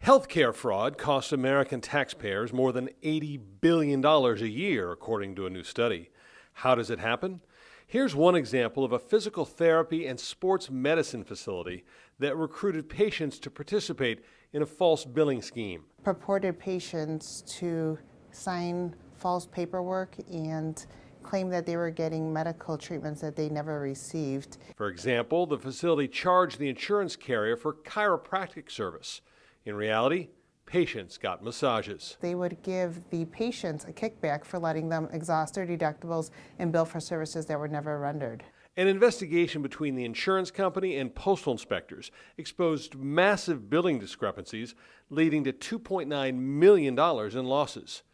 Healthcare fraud costs American taxpayers more than $80 billion a year, according to a new study. How does it happen? Here's one example of a physical therapy and sports medicine facility that recruited patients to participate in a false billing scheme. Purported patients to sign false paperwork and claim that they were getting medical treatments that they never received. For example, the facility charged the insurance carrier for chiropractic service. In reality, patients got massages. They would give the patients a kickback for letting them exhaust their deductibles and bill for services that were never rendered. An investigation between the insurance company and postal inspectors exposed massive billing discrepancies, leading to $2.9 million in losses.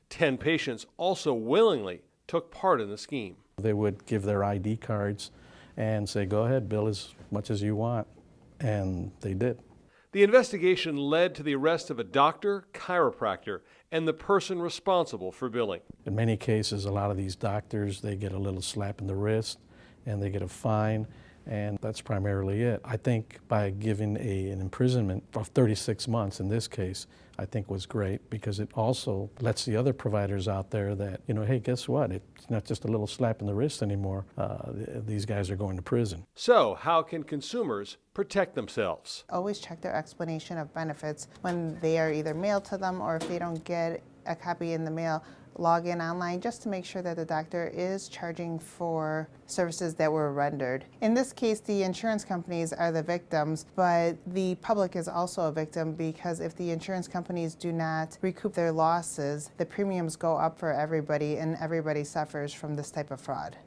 10 patients also willingly took part in the scheme. They would give their ID cards and say, go ahead, bill as much as you want, and they did. The investigation led to the arrest of a doctor, chiropractor, and the person responsible for billing. In many cases, a lot of these doctors, they get a little slap in the wrist and they get a fine, and that's primarily it. I think by giving an imprisonment of 36 months in this case, I think was great, because it also lets the other providers out there that, hey, guess what? It's not just a little slap in the wrist anymore. These guys are going to prison. So how can consumers protect themselves? Always check their explanation of benefits when they are either mailed to them, or if they don't get a copy in the mail, log in online just to make sure that the doctor is charging for services that were rendered. In this case, the insurance companies are the victims, but the public is also a victim, because if the insurance companies do not recoup their losses, the premiums go up for everybody and everybody suffers from this type of fraud.